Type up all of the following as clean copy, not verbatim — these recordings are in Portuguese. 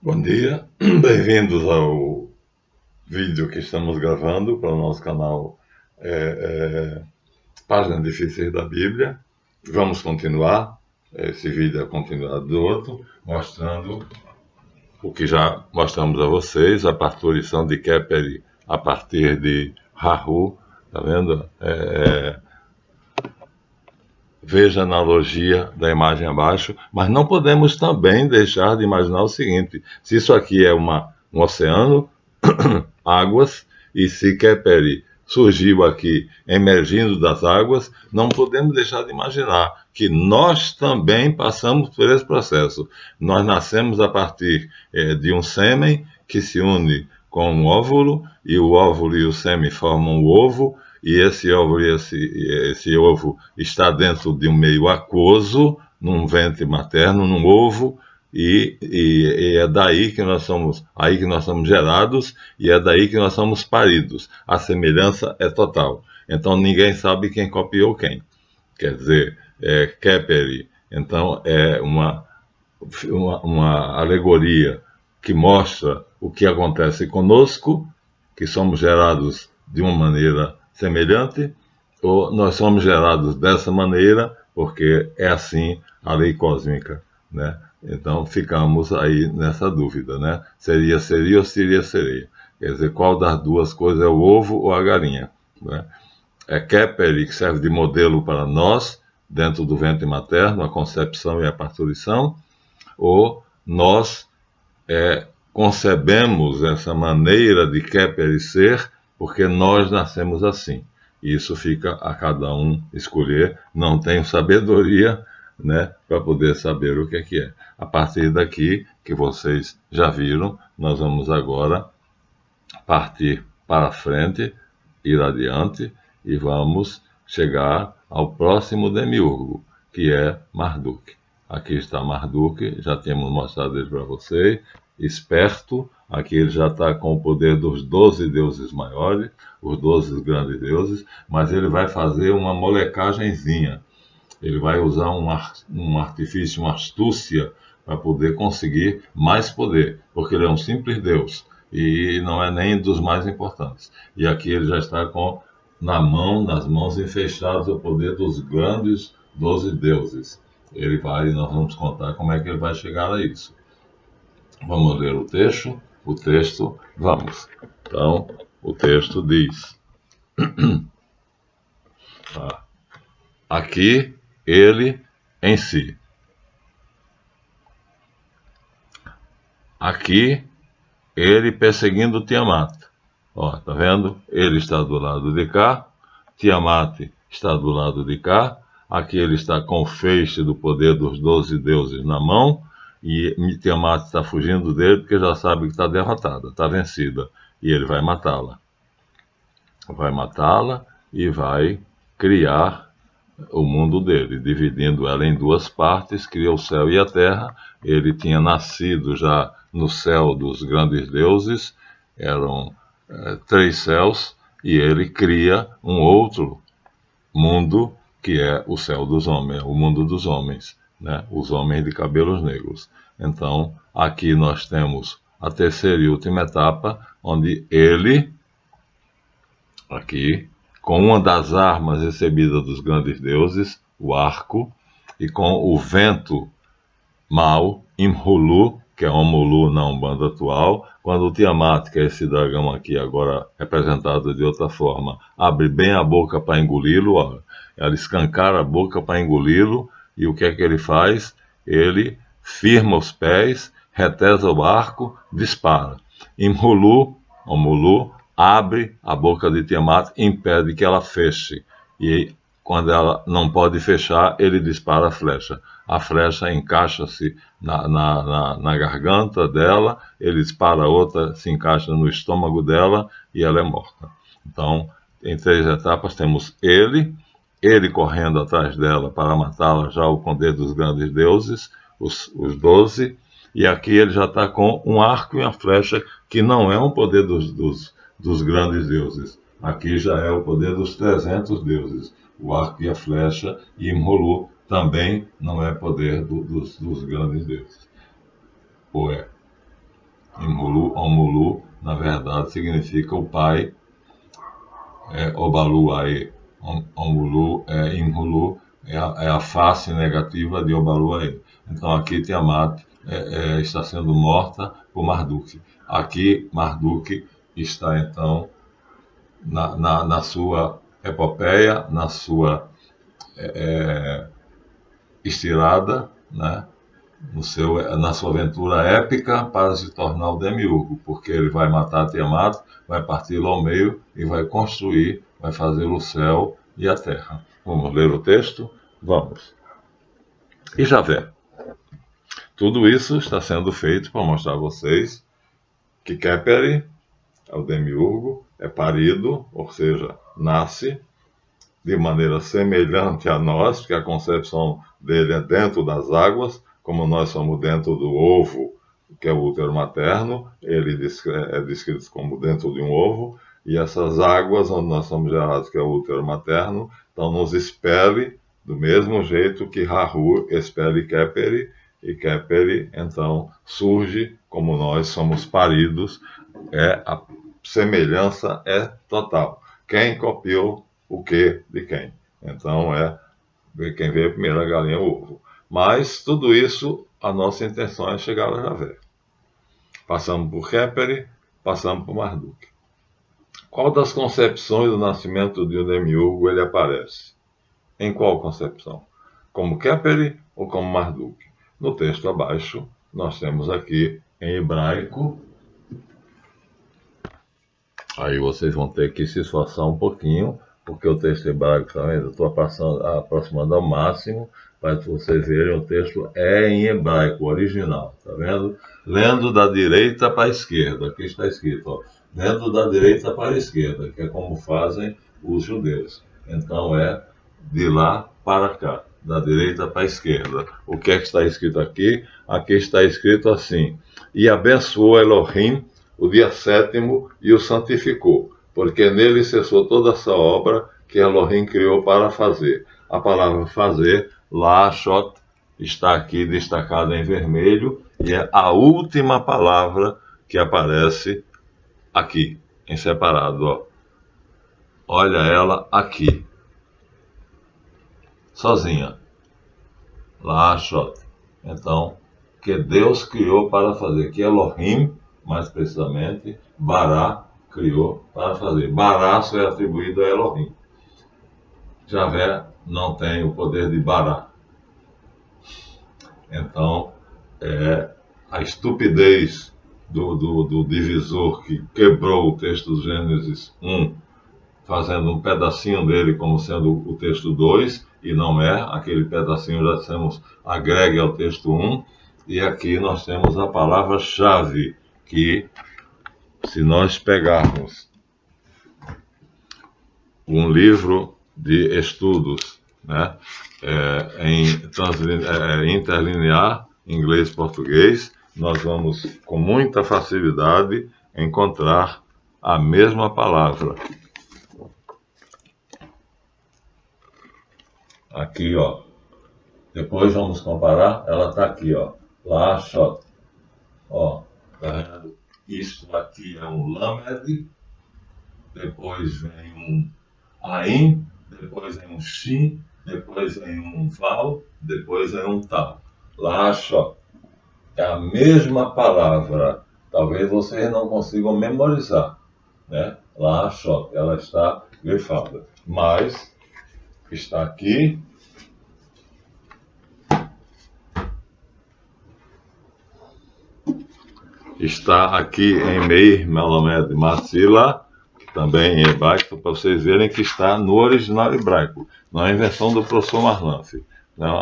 Bom dia, bem-vindos ao vídeo que estamos gravando para o nosso canal Páginas Difíceis da Bíblia. Vamos continuar, esse vídeo é a continuidade do outro, mostrando o que já mostramos a vocês, a parturição de Khepri a partir de Rahu, tá vendo? Veja a analogia da imagem abaixo, mas não podemos também deixar de imaginar o seguinte: se isso aqui é um oceano, águas, e se Khepri surgiu aqui emergindo das águas, não podemos deixar de imaginar que nós também passamos por esse processo. Nós nascemos a partir de um sêmen que se une com um óvulo, e o óvulo e o sêmen formam o ovo, e esse óvulo e esse ovo está dentro de um meio aquoso, num ventre materno, num ovo, e é daí que nós somos, gerados, e é daí que nós somos paridos. A semelhança é total. Então ninguém sabe quem copiou quem. Quer dizer, Khepri, então, é uma alegoria que mostra o que acontece conosco, que somos gerados de uma maneira semelhante, ou nós somos gerados dessa maneira, porque é assim a lei cósmica, né? Então ficamos aí nessa dúvida, né? Seria ou seria? Quer dizer, qual das duas coisas é o ovo ou a galinha, né? É Khepri que serve de modelo para nós, dentro do ventre materno, a concepção e a parturição, ou nós concebemos essa maneira de Khepri ser porque nós nascemos assim. Isso fica a cada um escolher. Não tenho sabedoria, né, para poder saber o que é. A partir daqui, que vocês já viram, nós vamos agora partir para frente, ir adiante, e vamos chegar ao próximo demiurgo, que é Marduk. Aqui está Marduk, já tínhamos mostrado ele para vocês, esperto, aqui ele já está com o poder dos 12 deuses maiores, os 12 grandes deuses, mas ele vai fazer uma molecagenzinha, ele vai usar um artifício, uma astúcia, para poder conseguir mais poder, porque ele é um simples deus, e não é nem dos mais importantes. E aqui ele já está nas mãos enfechadas o poder dos grandes 12 deuses. Ele vai, e nós vamos contar como é que ele vai chegar a isso. Vamos ler o texto, vamos. Então, o texto diz: aqui ele em si. Aqui ele perseguindo Tiamat. Ó, tá vendo? Ele está do lado de cá, Tiamat está do lado de cá. Aqui ele está com o feixe do poder dos 12 deuses na mão, e Tiamat está fugindo dele porque já sabe que está derrotada, está vencida, e ele vai matá-la. Vai matá-la e vai criar o mundo dele, dividindo ela em duas partes, cria o céu e a terra. Ele tinha nascido já no céu dos grandes deuses, eram 3 céus, e ele cria um outro mundo, que é o céu dos homens, o mundo dos homens, né? Os homens de cabelos negros. Então, aqui nós temos a terceira e última etapa, onde ele, aqui, com uma das armas recebidas dos grandes deuses, o arco, e com o vento mau, Imhulu, que é Omulu na Umbanda atual, quando o Tiamat, que é esse dragão aqui agora representado de outra forma, abre bem a boca para engoli-lo, ela escancara a boca para engoli-lo, e o que é que ele faz? Ele firma os pés, retesa o arco, dispara. Imhulu, Omulu, abre a boca de Tiamat e impede que ela feche. E quando ela não pode fechar, ele dispara a flecha. A flecha encaixa-se na garganta dela, ele dispara outra, se encaixa no estômago dela e ela é morta. Então, em 3 etapas, temos ele correndo atrás dela para matá-la, já o poder dos grandes deuses, os 12, e aqui ele já está com um arco e uma flecha, que não é um poder dos grandes deuses. Aqui já é o poder dos 300 deuses. O arco e a flecha, e Imholu também não é poder dos grandes deuses. Ou é? Imhulu, Omulu, na verdade, significa o pai, Obalu Aê. Omulu, Imhulu, é a face negativa de Obalu Aê. Então aqui Tiamat está sendo morta por Marduk. Aqui Marduk está então na sua epopeia, na sua estirada, né? Na sua aventura épica para se tornar o Demiurgo, porque ele vai matar Tiamat, vai parti-lo ao meio e vai construir, vai fazer o céu e a terra. Vamos ler o texto? Vamos. E Javé. Tudo isso está sendo feito para mostrar a vocês que Kheperi, o Demiurgo, é parido, ou seja, nasce de maneira semelhante a nós, que a concepção dele é dentro das águas, como nós somos dentro do ovo, que é o útero materno, ele é descrito como dentro de um ovo, e essas águas onde nós somos gerados, que é o útero materno, então nos expele do mesmo jeito que Rahu expele Kheperi, e Kheperi então surge como nós somos paridos, a semelhança é total. Quem copiou o que de quem? Então quem veio primeiro, a galinha ou o ovo. Mas tudo isso, a nossa intenção é chegar a Javé. Passamos por Kheperi, passamos por Marduk. Qual das concepções do nascimento de um Demiurgo ele aparece? Em qual concepção? Como Kheperi ou como Marduk? No texto abaixo, nós temos aqui em hebraico. Aí vocês vão ter que se esforçar um pouquinho, porque o texto hebraico também, eu estou aproximando ao máximo, para que vocês verem, o texto é em hebraico, original, tá vendo? Lendo da direita para a esquerda, aqui está escrito, ó, lendo da direita para a esquerda, que é como fazem os judeus. Então é de lá para cá, da direita para a esquerda. O que é que está escrito aqui? Aqui está escrito assim: e abençoou Elohim o dia sétimo e o santificou, porque nele cessou toda essa obra que Elohim criou para fazer. A palavra fazer, Lashot, está aqui destacada em vermelho, e é a última palavra que aparece aqui, em separado. Ó. Olha ela aqui, sozinha. Lashot. Então, que Deus criou para fazer, que Elohim, mais precisamente, Bará, criou para fazer. Bará só é atribuído a Elohim. Javé não tem o poder de Bará. Então, a estupidez do divisor que quebrou o texto do Gênesis 1, fazendo um pedacinho dele como sendo o texto 2, e não é, aquele pedacinho já dissemos, agregue ao texto 1, e aqui nós temos a palavra-chave, que se nós pegarmos um livro de estudos, né, interlinear, inglês-português, nós vamos com muita facilidade encontrar a mesma palavra. Aqui, ó. Depois vamos comparar, ela está aqui, ó. Lashot. Ó, tá vendo? Isso aqui é um Lamed, depois vem um Ain, depois vem um Shin, depois vem um Val, depois vem um Tal. Lashot. É a mesma palavra. Talvez vocês não consigam memorizar, né? Lashot, ela está grifada. Mas está aqui. Está aqui em Meir Melamed Matzila, também em hebraico, para vocês verem que está no original hebraico, não é invenção do professor Marlanfe.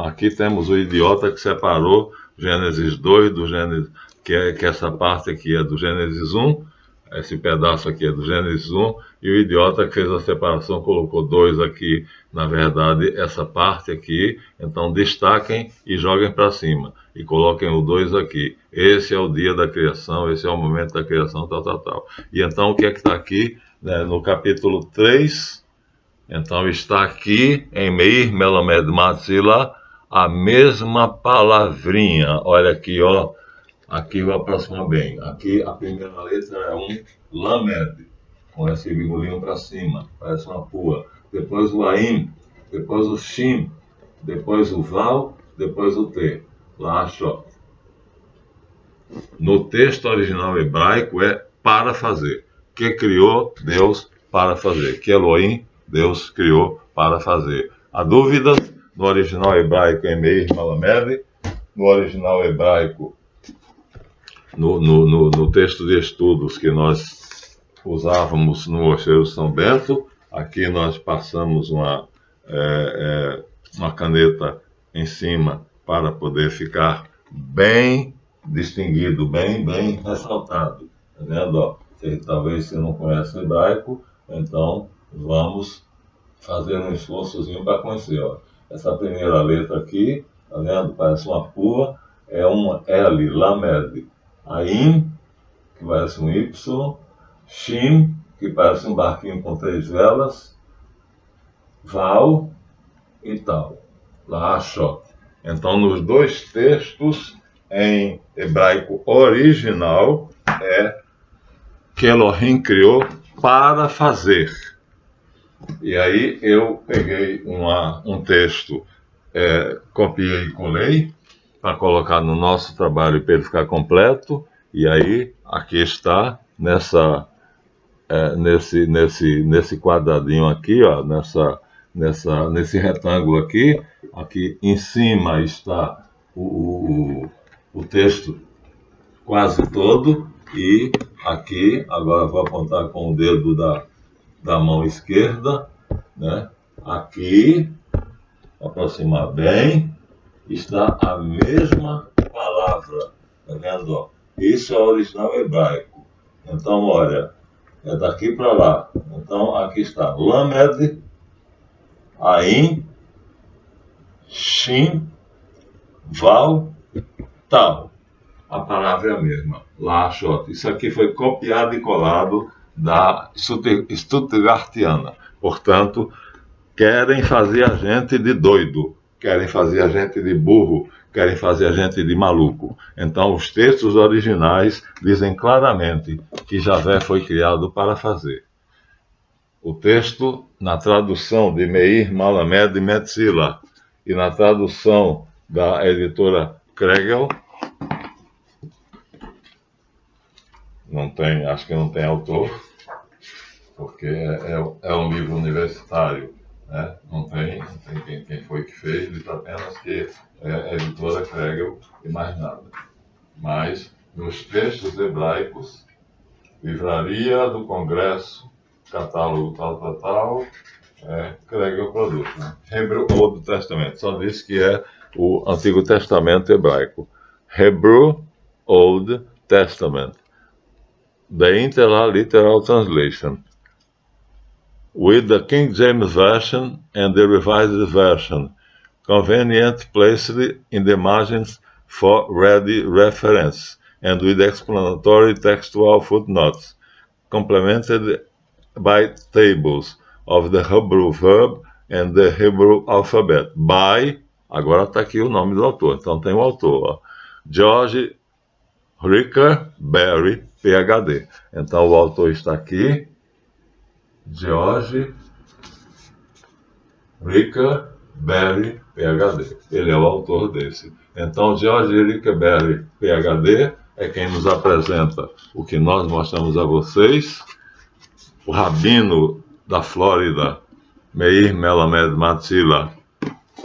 Aqui temos o idiota que separou Gênesis 2 do Gênesis, que essa parte aqui é do Gênesis 1, esse pedaço aqui é do Gênesis 1, e o idiota que fez a separação colocou 2 aqui, na verdade, essa parte aqui. Então destaquem e joguem para cima, e coloquem o 2 aqui. Esse é o dia da criação, esse é o momento da criação, tal. E então o que é que está aqui, né, no capítulo 3, então está aqui em Meir Melamed Matzila, a mesma palavrinha, olha aqui, ó, Aqui vai aproximar bem. Aqui a primeira letra é um lamed, com esse bigolinho para cima, parece uma pua. Depois o aim, depois o shim, depois o val, depois o t. Lashot. No texto original hebraico é para fazer. Que criou Deus para fazer. Que Elohim, Deus criou para fazer. A dúvida no original hebraico é Meir Malamed, no original hebraico, no texto de estudos que nós usávamos no Mosteiro São Bento, aqui nós passamos uma caneta em cima para poder ficar bem distinguido, bem ressaltado. Tá vendo? Ó, talvez você não conhece hebraico, então vamos fazer um esforçozinho para conhecer. Ó. Essa primeira letra aqui, tá vendo? Parece uma pua, é uma L, lamed. Aim, que parece um Y, Shim, que parece um barquinho com 3 velas, Val e tal. Lashot. Então, nos dois textos, em hebraico original, é que Elohim criou para fazer. E aí eu peguei um texto, copiei e colei, para colocar no nosso trabalho para ele ficar completo, e aí aqui está nesse quadradinho aqui, ó, nesse retângulo aqui em cima está o texto quase todo, e aqui, agora vou apontar com o dedo da mão esquerda, né? Aqui, aproximar bem, está a mesma palavra, tá vendo? Ó? Isso é o original hebraico. Então, olha, é daqui para lá. Então, aqui está lamed, ain, shin, val, tal. A palavra é a mesma, lashot. Isso aqui foi copiado e colado da Stuttgartiana. Portanto, querem fazer a gente de doido, querem fazer a gente de burro, querem fazer a gente de maluco. Então, os textos originais dizem claramente que Javé foi criado para fazer. O texto, na tradução de Meir Malamed Metzila e na tradução da editora Kregel, acho que não tem autor, porque é um livro universitário. Né? Não tem quem foi que fez, diz apenas que é a editora Kregel e mais nada. Mas, nos textos hebraicos, Livraria do Congresso, catálogo tal, Kregel produz. Né? Hebrew Old Testament, só diz que é o Antigo Testamento hebraico. Hebrew Old Testament, the Interliteral Translation, with the King James Version and the Revised Version, convenient placed in the margins for ready reference, and with explanatory textual footnotes, complemented by tables of the Hebrew verb and the Hebrew alphabet, by, agora está aqui o nome do autor, então tem o autor, ó, George Ricker Berry, PhD. Então o autor está aqui, George Ricker Berry, PhD. Ele é o autor desse. Então, George Ricker Berry, PhD, é quem nos apresenta o que nós mostramos a vocês. O rabino da Flórida, Meir Melamed Matzila,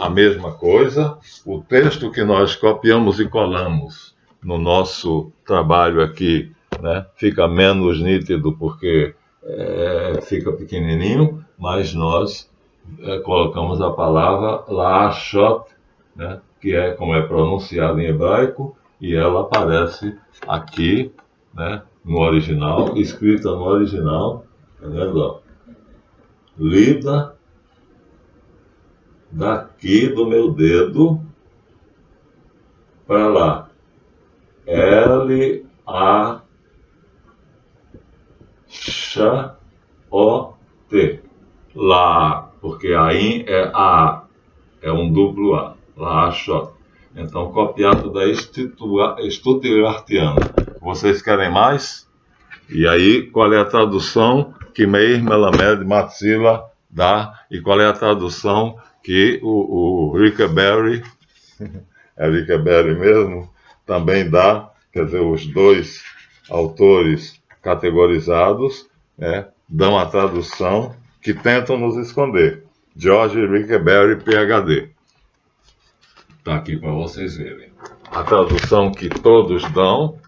a mesma coisa. O texto que nós copiamos e colamos no nosso trabalho aqui, né, fica menos nítido porque fica pequenininho, mas nós colocamos a palavra Lashot, né, que é como é pronunciado em hebraico, e ela aparece aqui, né, no original, escrita no original, tá vendo? Ó? Lida daqui do meu dedo para lá. L-A-Sh-O-T. Lá, porque aí é A, é um duplo A. Lashot. Então, copiado da Stuttgartiana. Vocês querem mais? E aí, qual é a tradução que Meir Melamed Matzila dá? E qual é a tradução que o Rickenberry, é Rickenberry mesmo, também dá? Quer dizer, os dois autores categorizados, né, dão a tradução que tentam nos esconder. George Rickenberry, PhD. Está aqui para vocês verem. A tradução que todos dão,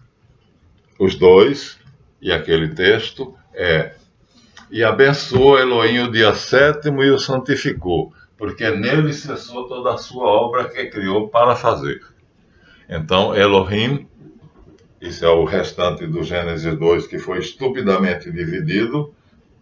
os dois, e aquele texto é: e abençoou Elohim o dia sétimo e o santificou, porque nele cessou toda a sua obra que criou para fazer. Então, Elohim, isso é o restante do Gênesis 2, que foi estupidamente dividido.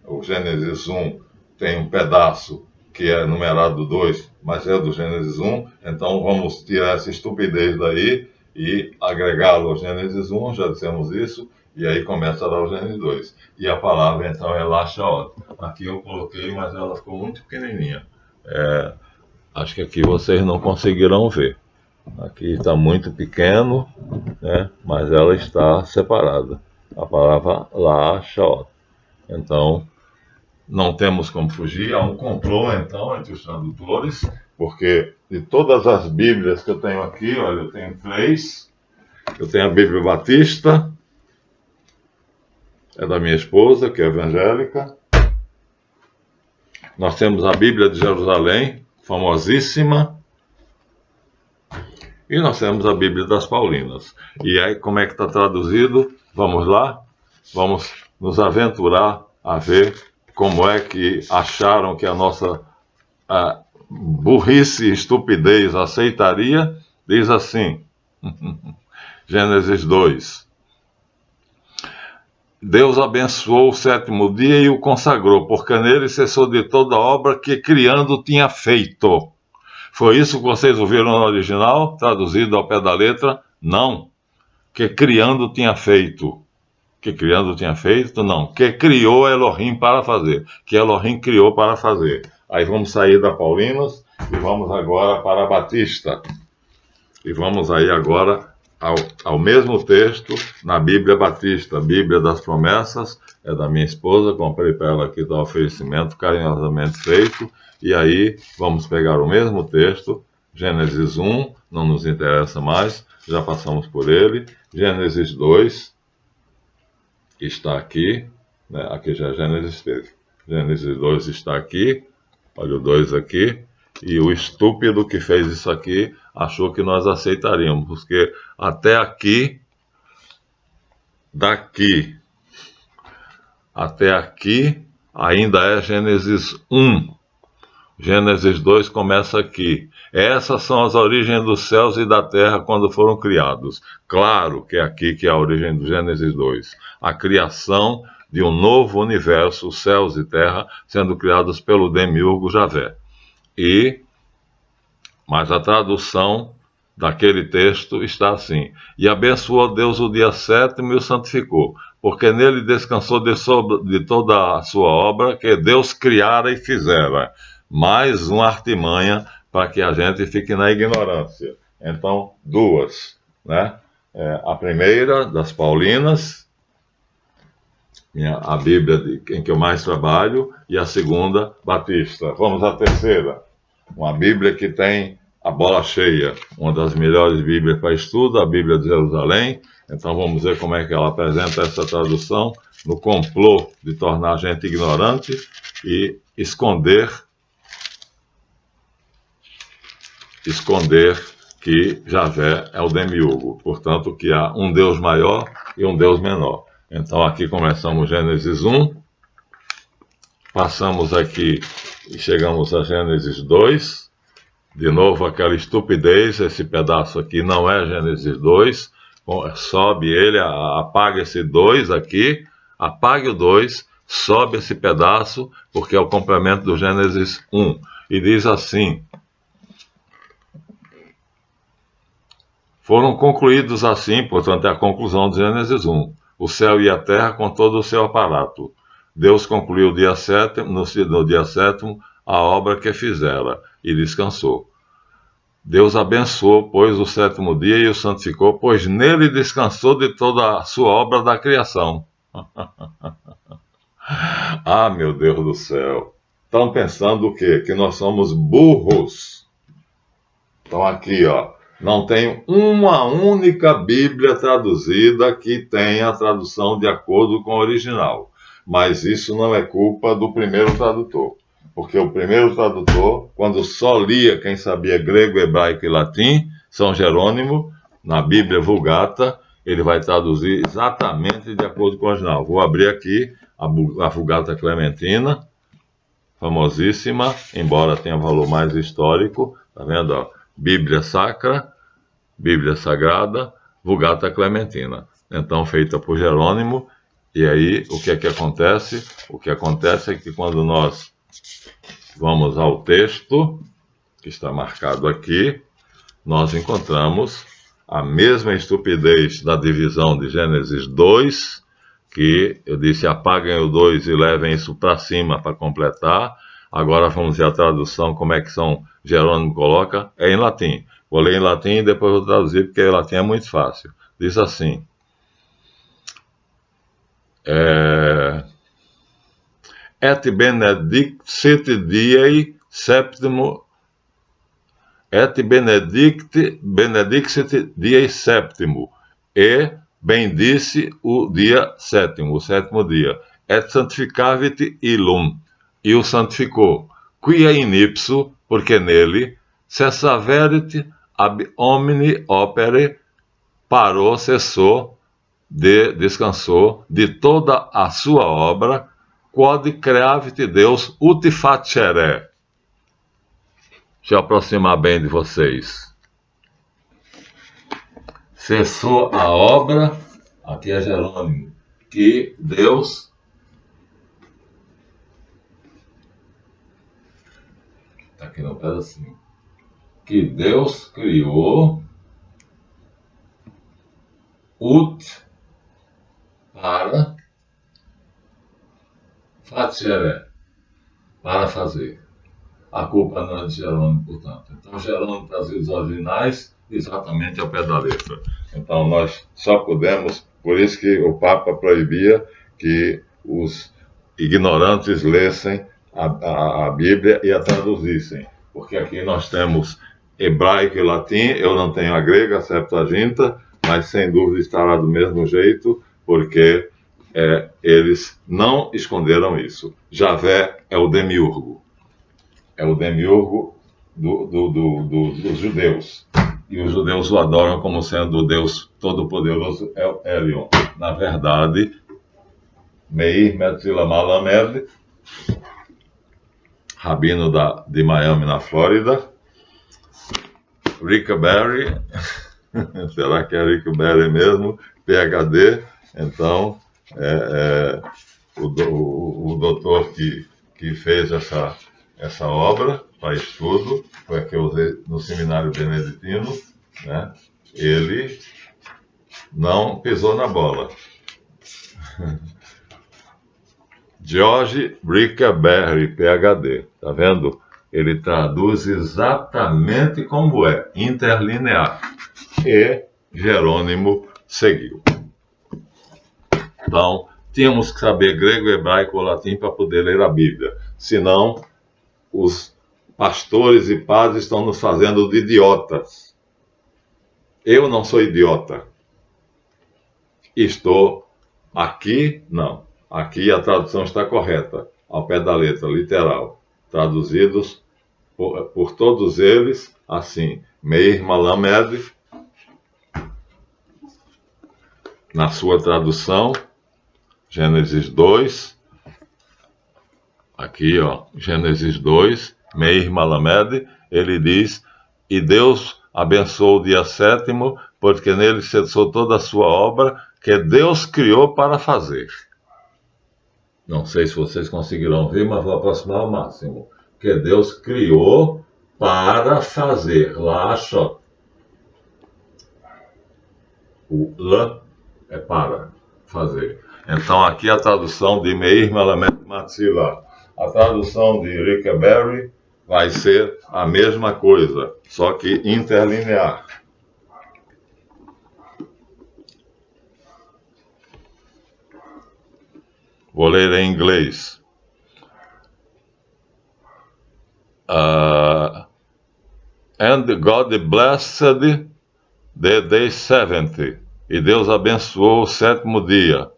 O Gênesis 1 tem um pedaço que é numerado 2, mas é do Gênesis 1, então vamos tirar essa estupidez daí e agregá-lo ao Gênesis 1, já dissemos isso, e aí começa lá o Gênesis 2. E a palavra então é Lashaot. Aqui eu coloquei, mas ela ficou muito pequenininha. Acho que aqui vocês não conseguirão ver. Aqui está muito pequeno, né? Mas ela está separada. A palavra Lashaot. Então, não temos como fugir, há um complô então entre os tradutores, porque de todas as Bíblias que eu tenho aqui, olha, eu tenho 3, eu tenho a Bíblia Batista, é da minha esposa, que é evangélica, nós temos a Bíblia de Jerusalém, famosíssima, e nós temos a Bíblia das Paulinas. E aí, como é que está traduzido? Vamos lá? Vamos nos aventurar a ver como é que acharam que a nossa burrice e estupidez aceitaria. Diz assim, Gênesis 2. Deus abençoou o sétimo dia e o consagrou, porque nele cessou de toda obra que criando tinha feito. Foi isso que vocês ouviram no original, traduzido ao pé da letra? Não. Que criando tinha feito. Que criando tinha feito? Não. Que criou Elohim para fazer. Que Elohim criou para fazer. Aí vamos sair da Paulinas e vamos agora para a Batista. E vamos aí agora ao mesmo texto na Bíblia Batista, Bíblia das Promessas, é da minha esposa, comprei para ela aqui do oferecimento carinhosamente feito. E aí vamos pegar o mesmo texto, Gênesis 1, não nos interessa mais, já passamos por ele. Gênesis 2, está aqui, né? Aqui já é Gênesis 3. Gênesis 2 está aqui, olha o 2 aqui, e o estúpido que fez isso aqui achou que nós aceitaríamos, porque até aqui, daqui até aqui, ainda é Gênesis 1. Gênesis 2 começa aqui. Essas são as origens dos céus e da terra quando foram criados. Claro que é aqui que é a origem do Gênesis 2. A criação de um novo universo, céus e terra, sendo criados pelo demiurgo Javé. Mas a tradução daquele texto está assim: e abençoou Deus o dia sétimo e o santificou, porque nele descansou de toda a sua obra que Deus criara e fizera. Mais uma artimanha para que a gente fique na ignorância. Então, duas, né? A primeira, das Paulinas, a Bíblia em que eu mais trabalho, e a segunda, Batista. Vamos à terceira, uma Bíblia que tem a bola cheia, uma das melhores Bíblias para estudo, a Bíblia de Jerusalém. Então vamos ver como é que ela apresenta essa tradução no complô de tornar a gente ignorante e esconder que Javé é o demiurgo, portanto que há um Deus maior e um Deus menor. Então aqui começamos Gênesis 1, passamos aqui e chegamos a Gênesis 2, de novo aquela estupidez, esse pedaço aqui não é Gênesis 2, sobe ele, apaga esse 2 aqui, apague o 2, sobe esse pedaço, porque é o complemento do Gênesis 1, e diz assim: foram concluídos assim, portanto é a conclusão de Gênesis 1, o céu e a terra com todo o seu aparato. Deus concluiu no dia sétimo a obra que fizera e descansou. Deus abençoou, pois, o sétimo dia e o santificou, pois nele descansou de toda a sua obra da criação. Ah, meu Deus do céu! Estão pensando o quê? Que nós somos burros. Então aqui, ó, não tem uma única Bíblia traduzida que tenha a tradução de acordo com o original. Mas isso não é culpa do primeiro tradutor. Porque o primeiro tradutor, quando só lia quem sabia grego, hebraico e latim, São Jerônimo, na Bíblia Vulgata, ele vai traduzir exatamente de acordo com o original. Vou abrir aqui a Vulgata Clementina, famosíssima, embora tenha valor mais histórico. Tá vendo? Ó? Bíblia Sacra, Bíblia Sagrada, Vulgata Clementina. Então, feita por Jerônimo. E aí, o que é que acontece? O que acontece é que quando nós vamos ao texto, que está marcado aqui, nós encontramos a mesma estupidez da divisão de Gênesis 2, que eu disse, apaguem o 2 e levem isso para cima para completar. Agora vamos ver a tradução, como é que São Jerônimo coloca, é em latim. Vou ler em latim e depois vou traduzir, porque em latim é muito fácil. Diz assim, et benedictit diei septimo, et benedictit diei septimo, e bendisse o dia sétimo, o sétimo dia, et sanctificavit illum, e o santificou, quia in ipso, porque nele, cessaverit ab omni opere, parou, cessou, descansou de toda a sua obra, quod creavit Deus ut facere. Deixa eu aproximar bem de vocês. Cessou a obra, aqui é Jerônimo, que Deus está aqui no pedacinho, que Deus criou para facere, para fazer. A culpa não é de Jerônimo, portanto. Então, Jerônimo trazia os originais exatamente ao pé da letra. Então, nós só podemos, por isso que o Papa proibia que os ignorantes lessem a Bíblia e a traduzissem. Porque aqui nós temos hebraico e latim, eu não tenho a grega, a Septuaginta, mas sem dúvida estará do mesmo jeito, porque eles não esconderam isso. Javé é o demiurgo. É o demiurgo dos judeus. E os judeus o adoram como sendo o Deus Todo-Poderoso El Elyon. Na verdade, Meir Metzila Malamed, rabino de Miami, na Flórida, Rick Barry, será que é Rick Barry mesmo? PhD, então, o doutor que fez essa obra para estudo, foi a que eu usei no seminário beneditino, né? Ele não pisou na bola. George Brickberry, PhD, tá vendo? Ele traduz exatamente como é, interlinear. E Jerônimo seguiu. Então, tínhamos que saber grego, hebraico ou latim para poder ler a Bíblia. Senão, os pastores e padres estão nos fazendo de idiotas. Eu não sou idiota. Estou aqui, não. Aqui a tradução está correta, ao pé da letra, literal. Traduzidos por todos eles, assim. Meir Malamed, na sua tradução, Gênesis 2, aqui, ó, Gênesis 2, Meir Malamed, ele diz, e Deus abençoou o dia sétimo, porque nele cessou toda a sua obra, que Deus criou para fazer. Não sei se vocês conseguirão ver, mas vou aproximar ao máximo. Que Deus criou para fazer. Lashot. O L é para fazer. Então, aqui a tradução de Meir Malamed Matzila. A tradução de Rick Barry vai ser a mesma coisa, só que interlinear. Vou ler em inglês. And God blessed the day 70. E Deus abençoou o sétimo dia.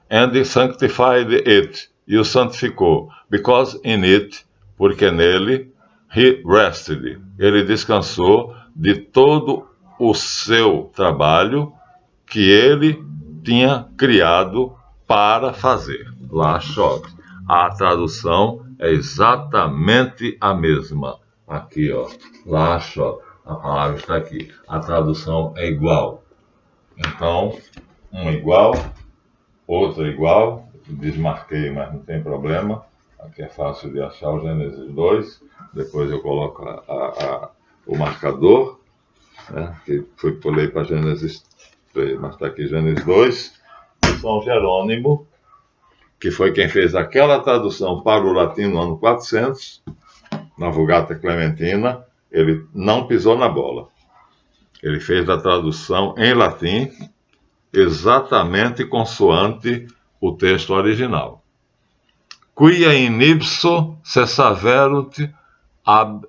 And sanctified it. E o santificou. Because in it, porque nele, he rested. Ele descansou de todo o seu trabalho que ele tinha criado para fazer. Lashot. A tradução é exatamente a mesma. Aqui, ó. Lashot. A palavra está aqui. A tradução é igual. Então, um igual, outro igual. Desmarquei, mas não tem problema. Aqui é fácil de achar o Gênesis 2. Depois eu coloco o marcador, né? Que pulei para Gênesis 3, mas está aqui Gênesis 2. São Jerônimo, que foi quem fez aquela tradução para o latim no ano 400, na Vulgata Clementina, ele não pisou na bola. Ele fez a tradução em latim, exatamente consoante o texto original. Quia in ipso cessaverunt ab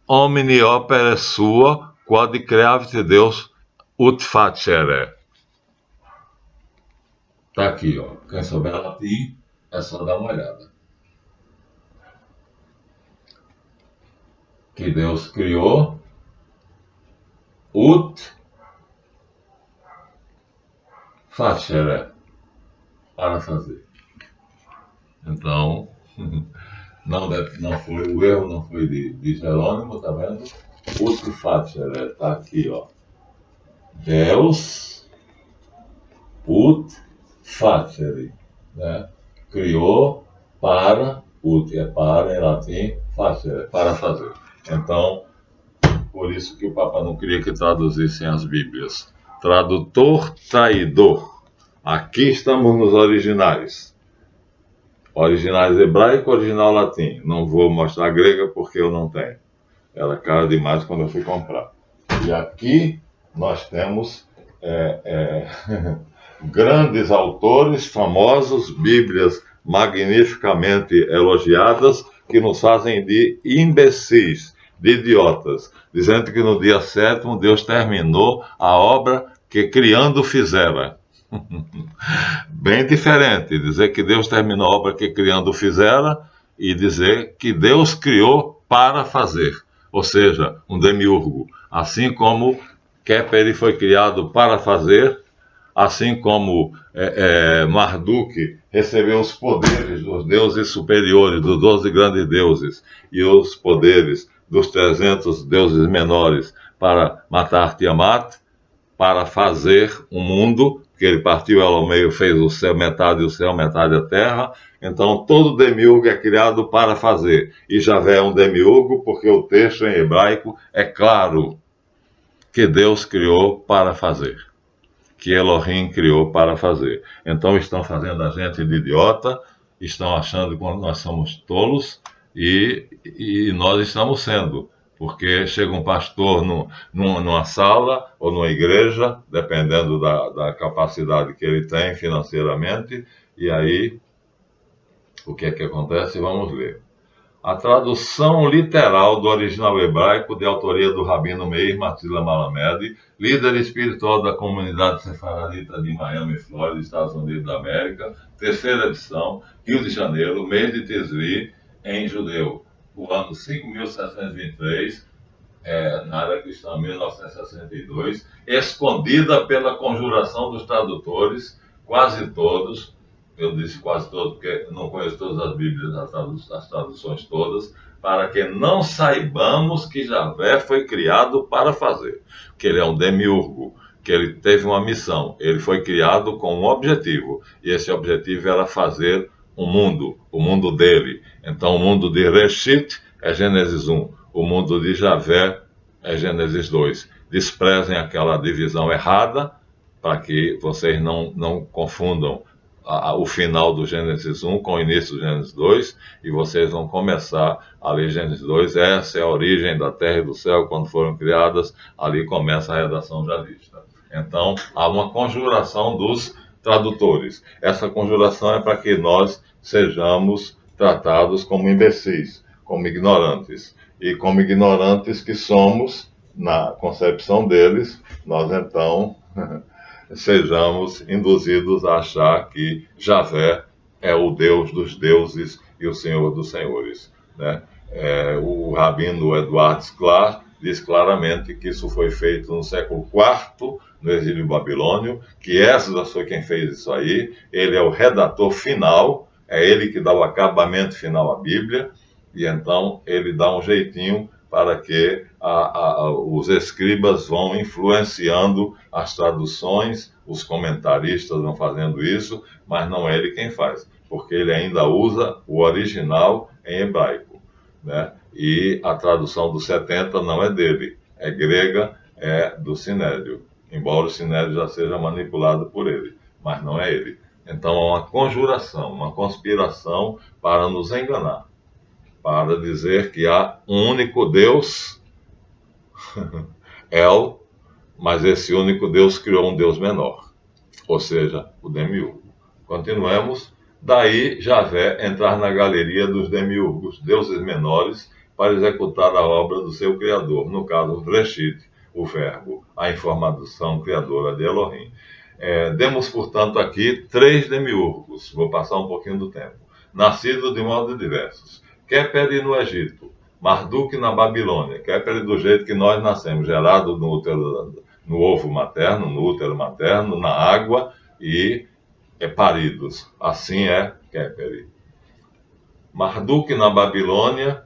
omni opere sua, quod creavit Deus ut facere. Tá aqui, ó. Quem souber latim, é só dar uma olhada. Que Deus criou ut facere, para fazer. Então, não foi o erro, não foi de Jerônimo, tá vendo? Ut facere, tá aqui, ó. Deus ut facere, né? Criou para, ut é para em latim, facere, para fazer. Então, por isso que o Papa não queria que traduzissem as Bíblias. Tradutor traidor. Aqui estamos nos originais. Originais hebraico, original latim. Não vou mostrar a grega porque eu não tenho. Ela é cara demais quando eu fui comprar. E aqui nós temos grandes autores, famosos, Bíblias magnificamente elogiadas, que nos fazem de imbecis, de idiotas, dizendo que no dia sétimo Deus terminou a obra que criando fizera. Bem diferente dizer que Deus terminou a obra que criando fizera e dizer que Deus criou para fazer, ou seja, um demiurgo. Assim como Kepler foi criado para fazer, assim como Marduk recebeu os poderes dos deuses superiores, dos 12 grandes deuses, e os poderes dos 300 deuses menores para matar Tiamat, para fazer um mundo, que ele partiu ela ao meio, fez o céu, metade a terra. Então todo demiurgo é criado para fazer, e Javé é um demiurgo porque o texto em hebraico é claro que Deus criou para fazer, que Elohim criou para fazer. Então estão fazendo a gente de idiota, estão achando que nós somos tolos, e nós estamos sendo, porque chega um pastor numa sala ou numa igreja, dependendo da capacidade que ele tem financeiramente, e aí o que é que acontece? Vamos ver. A tradução literal do original hebraico, de autoria do Rabino Meir Matila Malamed, líder espiritual da comunidade sefaradita de Miami, Flórida, Estados Unidos da América, terceira edição, Rio de Janeiro, mês de Tisri, em judeu, o ano 5723, na área cristã 1962, escondida pela conjuração dos tradutores, quase todos. Eu disse quase todos, porque não conheço todas as Bíblias, as traduções todas, para que não saibamos que Javé foi criado para fazer. Que ele é um demiurgo, que ele teve uma missão, ele foi criado com um objetivo, e esse objetivo era fazer o mundo dele. Então o mundo de Reshit é Gênesis 1, o mundo de Javé é Gênesis 2. Desprezem aquela divisão errada, para que vocês não confundam o final do Gênesis 1 com o início do Gênesis 2, e vocês vão começar a ler Gênesis 2. Essa é a origem da terra e do céu quando foram criadas. Ali começa a redação javista. Então, há uma conjuração dos tradutores. Essa conjuração é para que nós sejamos tratados como imbecis, como ignorantes. E como ignorantes que somos, na concepção deles, nós então sejamos induzidos a achar que Javé é o Deus dos deuses e o Senhor dos senhores, né? O rabino Edward Sklar diz claramente que isso foi feito no século IV, no exílio babilônio, que Esdras foi quem fez isso aí. Ele é o redator final, é ele que dá o acabamento final à Bíblia, e então ele dá um jeitinho para que os escribas vão influenciando as traduções, os comentaristas vão fazendo isso, mas não é ele quem faz, porque ele ainda usa o original em hebraico, né? E a tradução dos 70 não é dele, é grega, é do Sinédrio, embora o Sinédrio já seja manipulado por ele, mas não é ele. Então é uma conjuração, uma conspiração para nos enganar, para dizer que há um único Deus, El, mas esse único Deus criou um Deus menor, ou seja, o demiurgo. Continuemos. Daí Javé entrar na galeria dos demiurgos, deuses menores, para executar a obra do seu Criador, no caso, Reshit, o Verbo, a informação criadora de Elohim. Demos, portanto, aqui 3 demiurgos, vou passar um pouquinho do tempo, nascidos de modo diversos. Képeri no Egito, Marduk na Babilônia, Képeri do jeito que nós nascemos, gerado no ovo materno, no útero materno, na água e paridos. Assim é Képeri. Marduk na Babilônia,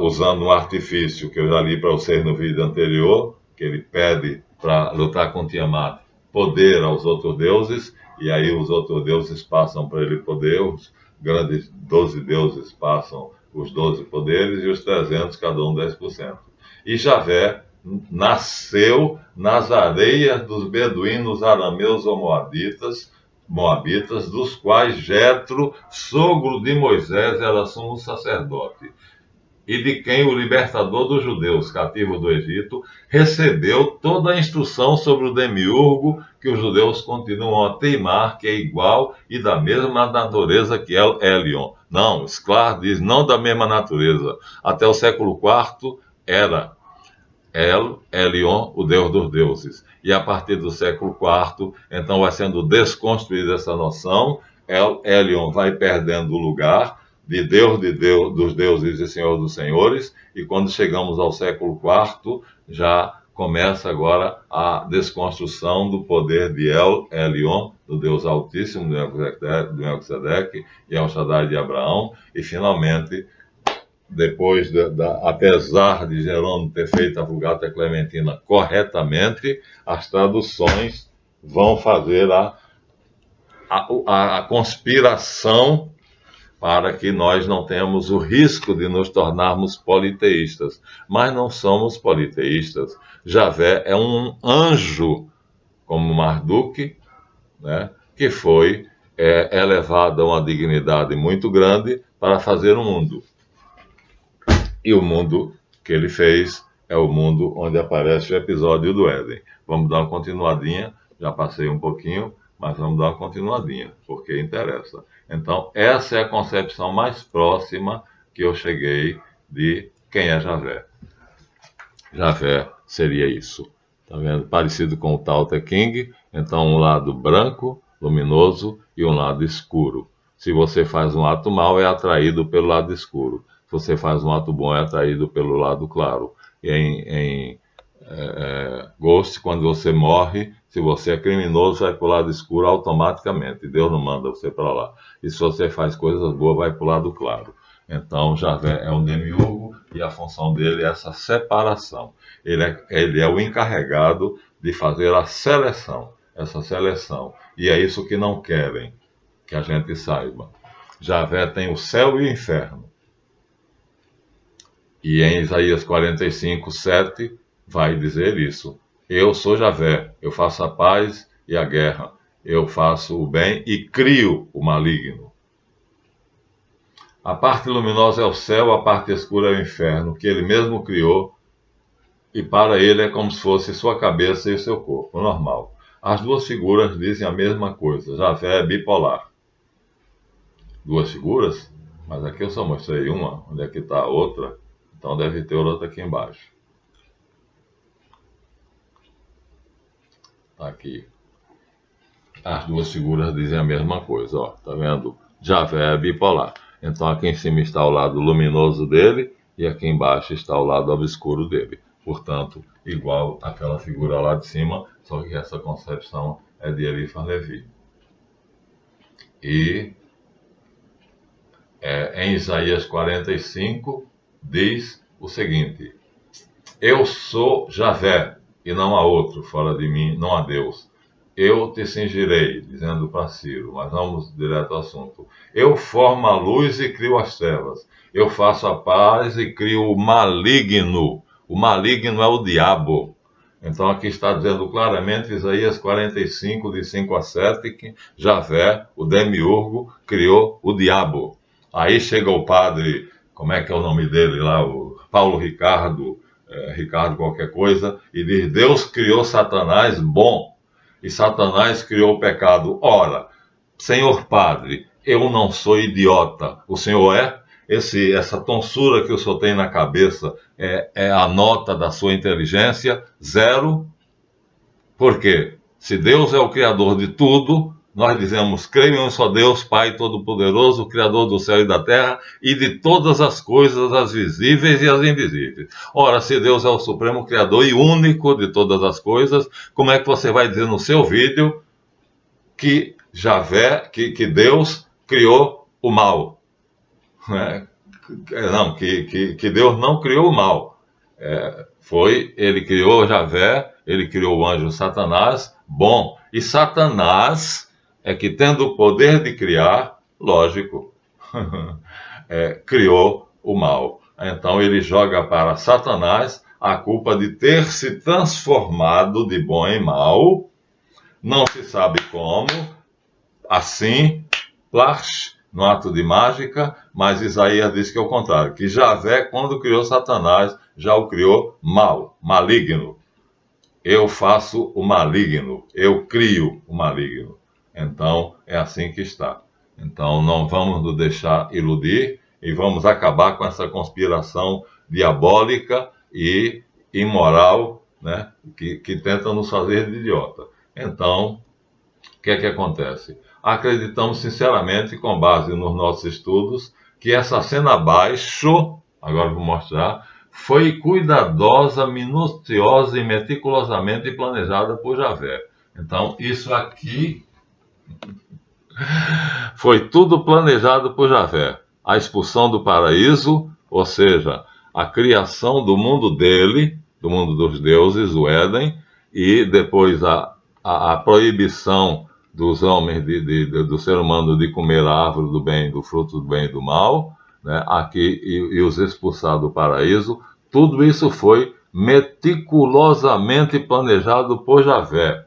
usando um artifício que eu já li para vocês no vídeo anterior, que ele pede para lutar com Tiamat poder aos outros deuses, e aí os outros deuses passam para ele poder, os grandes 12 deuses passam os 12 poderes, e os 300, cada um 10%. E Javé nasceu nas areias dos beduínos arameus ou moabitas, dos quais Jetro, sogro de Moisés, era sumo sacerdote, e de quem o libertador dos judeus, cativo do Egito, recebeu toda a instrução sobre o demiurgo que os judeus continuam a teimar, que é igual e da mesma natureza que El Elyon. Não, Sklar diz, não da mesma natureza. Até o século IV era El Elyon, o Deus dos deuses. E a partir do século IV, então vai sendo desconstruída essa noção, El Elyon vai perdendo o lugar de Deus dos deuses e Senhor dos senhores, e quando chegamos ao século IV, já começa agora a desconstrução do poder de El Elyon, do Deus Altíssimo, do Melquisedeque, e El Shaddai de Abraão, e finalmente, depois, apesar de Jerônimo ter feito a Vulgata Clementina corretamente, as traduções vão fazer a conspiração para que nós não tenhamos o risco de nos tornarmos politeístas. Mas não somos politeístas. Javé é um anjo, como Marduk, né, que foi elevado a uma dignidade muito grande para fazer o mundo. E o mundo que ele fez é o mundo onde aparece o episódio do Éden. Vamos dar uma continuadinha, já passei um pouquinho, mas vamos dar uma continuadinha, porque interessa. Então, essa é a concepção mais próxima que eu cheguei de quem é Javé. Javé seria isso. Tá vendo? Parecido com o Tao Te Ching. Então, um lado branco, luminoso, e um lado escuro. Se você faz um ato mau, é atraído pelo lado escuro. Se você faz um ato bom, é atraído pelo lado claro. E em Ghost, quando você morre, se você é criminoso, vai para o lado escuro automaticamente. Deus não manda você para lá. E se você faz coisas boas, vai para o lado claro. Então, Javé é um demiurgo e a função dele é essa separação. Ele é o encarregado de fazer a seleção, essa seleção. E é isso que não querem que a gente saiba. Javé tem o céu e o inferno. E em Isaías 45, 7, vai dizer isso. Eu sou Javé, eu faço a paz e a guerra. eu faço o bem e crio o maligno. A parte luminosa é o céu, a parte escura é o inferno, que ele mesmo criou, e para ele é como se fosse sua cabeça e seu corpo, normal. As duas figuras dizem a mesma coisa. Javé é bipolar. Duas figuras? Mas aqui eu só mostrei uma. Onde é que está a outra? Então deve ter outra aqui embaixo. Está aqui. As duas figuras dizem a mesma coisa. Ó, tá vendo? Javé é bipolar. Então aqui em cima está o lado luminoso dele e aqui embaixo está o lado obscuro dele. Portanto, igual àquela figura lá de cima, só que essa concepção é de Eliphas Levi. E em Isaías 45 diz o seguinte: eu sou Javé e não há outro fora de mim, não há Deus. Eu te cingirei, dizendo para Ciro, mas vamos direto ao assunto. Eu formo a luz e crio as trevas. Eu faço a paz e crio o maligno. O maligno é o diabo. Então aqui está dizendo claramente, Isaías 45, de 5 a 7, que Javé, o demiurgo, criou o diabo. Aí chega o padre, como é que é o nome dele lá, o Paulo Ricardo, Ricardo qualquer coisa, e diz, Deus criou Satanás bom, e Satanás criou o pecado. Ora, senhor padre, eu não sou idiota, o senhor é? Essa tonsura que o senhor tem na cabeça é a nota da sua inteligência? Zero. Por quê? Se Deus é o criador de tudo, nós dizemos, creio em um só Deus, Pai Todo-Poderoso, Criador do céu e da terra, e de todas as coisas, as visíveis e as invisíveis. Ora, se Deus é o supremo Criador e único de todas as coisas, como é que você vai dizer no seu vídeo que que Deus criou o mal? Não, que Deus não criou o mal. Ele criou Javé, ele criou o anjo Satanás, bom. E Satanás é que, tendo o poder de criar, lógico, criou o mal. Então ele joga para Satanás a culpa de ter se transformado de bom em mal, não se sabe como, assim, plash, no ato de mágica, mas Isaías diz que é o contrário, que Javé, quando criou Satanás, já o criou mal, maligno. Eu faço o maligno, eu crio o maligno. Então, é assim que está. Então, não vamos nos deixar iludir e vamos acabar com essa conspiração diabólica e imoral, né, que tenta nos fazer de idiota. Então, o que é que acontece? Acreditamos sinceramente, com base nos nossos estudos, que essa cena abaixo, agora vou mostrar, foi cuidadosa, minuciosa e meticulosamente planejada por Javé. Então, isso aqui foi tudo planejado por Javé. A expulsão do paraíso, ou seja, a criação do mundo dele, do mundo dos deuses, o Éden, e depois a proibição dos homens, do ser humano, de comer a árvore do bem, do fruto do bem e do mal, né? Aqui, e os expulsar do paraíso. Tudo isso foi meticulosamente planejado por Javé.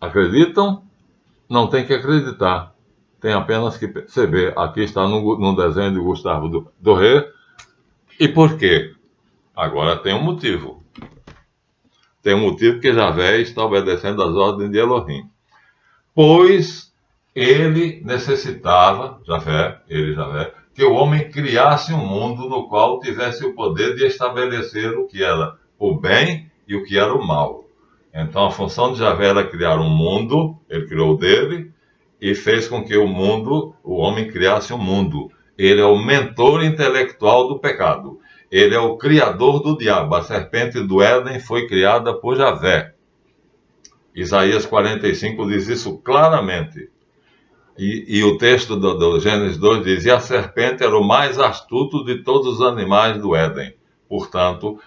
Acreditam? Não tem que acreditar. Tem apenas que perceber. Aqui está no desenho de Gustavo Doré. E por quê? Agora tem um motivo. Tem um motivo que Javé está obedecendo às ordens de Elohim. Pois ele necessitava, Javé, que o homem criasse um mundo no qual tivesse o poder de estabelecer o que era o bem e o que era o mal. Então a função de Javé era criar um mundo, ele criou o dele, e fez com que o homem criasse um mundo. Ele é o mentor intelectual do pecado. Ele é o criador do diabo. A serpente do Éden foi criada por Javé. Isaías 45 diz isso claramente. E o texto do Gênesis 2 diz, e a serpente era o mais astuto de todos os animais do Éden. Portanto,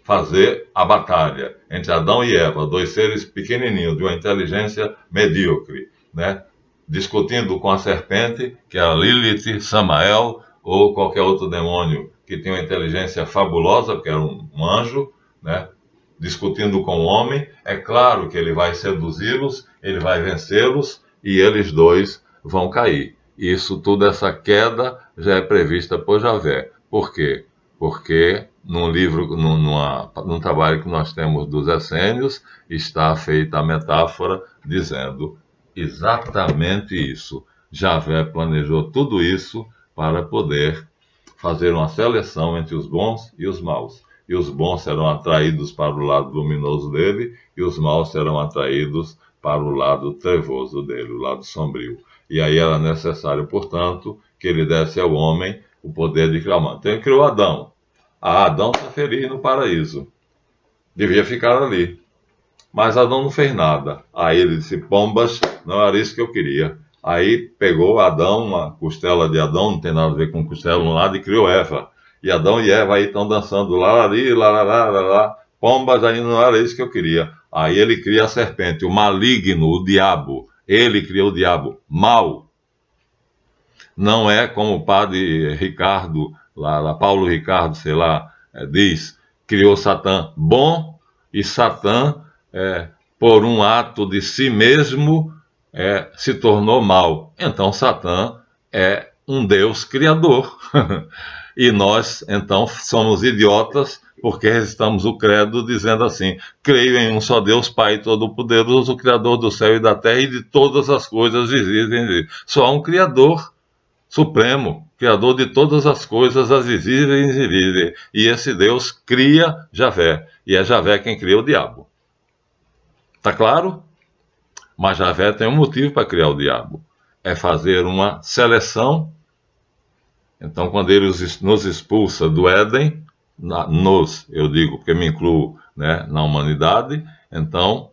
fazer a batalha entre Adão e Eva, dois seres pequenininhos, de uma inteligência medíocre, né? Discutindo com a serpente, que era Lilith, Samael, ou qualquer outro demônio que tinha uma inteligência fabulosa, porque era um anjo, né? discutindo com o homem, é claro que ele vai seduzi-los, ele vai vencê-los e eles dois vão cair. Isso tudo, essa queda, já é prevista por Javé. Por quê? Porque num livro, num trabalho que nós temos dos essênios, está feita a metáfora dizendo exatamente isso. Javé planejou tudo isso para poder fazer uma seleção entre os bons e os maus. E os bons serão atraídos para o lado luminoso dele, e os maus serão atraídos para o lado trevoso dele, o lado sombrio. E aí era necessário, portanto, que ele desse ao homem o poder de criar humano. Então ele criou Adão. Adão está feliz no paraíso. Devia ficar ali. Mas Adão não fez nada. Aí ele disse, pombas, não era isso que eu queria. Aí pegou Adão, uma costela de Adão, não tem nada a ver com costela no lado, e criou Eva. E Adão e Eva aí estão dançando lá, ali, lá. Pombas, aí não era isso que eu queria. Aí ele cria a serpente, o maligno, o diabo. Ele criou o diabo, mau. Não é como o padre Ricardo, lá Paulo Ricardo, sei lá, diz, criou Satã bom, e Satã, por um ato de si mesmo, se tornou mal. Então Satã é um Deus criador. E nós, então, somos idiotas porque recitamos o credo dizendo assim: creio em um só Deus, Pai Todo-Poderoso, Criador do céu e da terra e de todas as coisas visíveis e invisíveis. Só há um Criador supremo, Criador de todas as coisas, as visíveis e invisíveis. E esse Deus cria Javé. E é Javé quem cria o diabo. Tá claro? Mas Javé tem um motivo para criar o diabo. É fazer uma seleção. Então, quando ele nos expulsa do Éden, eu digo, porque me incluo, né, na humanidade, então,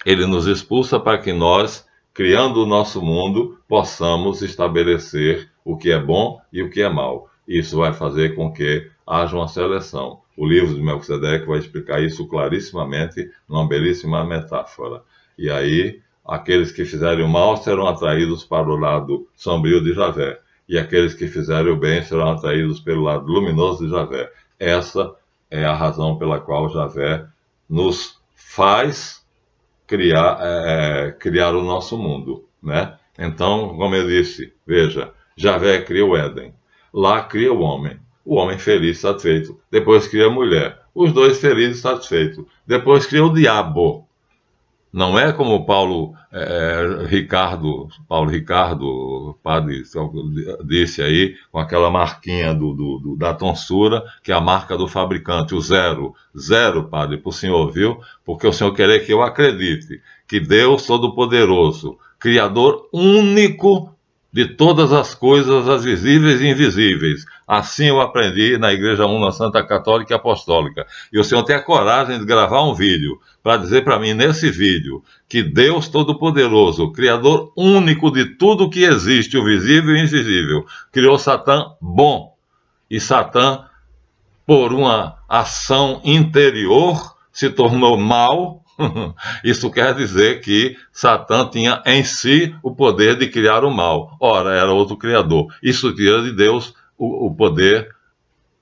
ele nos expulsa para que nós, criando o nosso mundo, possamos estabelecer o que é bom e o que é mal. Isso vai fazer com que haja uma seleção. O livro de Melquisedeque vai explicar isso clarissimamente, numa belíssima metáfora. E aí, aqueles que fizerem o mal serão atraídos para o lado sombrio de Javé. E aqueles que fizerem o bem serão atraídos pelo lado luminoso de Javé. Essa é a razão pela qual Javé nos faz criar o nosso mundo, né? Então, como eu disse, veja, Javé cria o Éden. Lá cria o homem feliz, satisfeito. Depois cria a mulher, os dois felizes, satisfeitos. Depois cria o diabo. Não é como Paulo Ricardo, padre, disse aí, com aquela marquinha da tonsura, que é a marca do fabricante, o zero. Zero, padre, para o senhor, viu? Porque o senhor quer que eu acredite que Deus Todo-Poderoso, Criador único de todas as coisas, as visíveis e invisíveis. Assim eu aprendi na Igreja Una Santa Católica e Apostólica. E o senhor tem a coragem de gravar um vídeo para dizer para mim, nesse vídeo, que Deus Todo-Poderoso, Criador único de tudo que existe, o visível e o invisível, criou Satã bom. E Satã, por uma ação interior, se tornou mal. Isso quer dizer que Satã tinha em si o poder de criar o mal. Ora, era outro criador. Isso tira de Deus o poder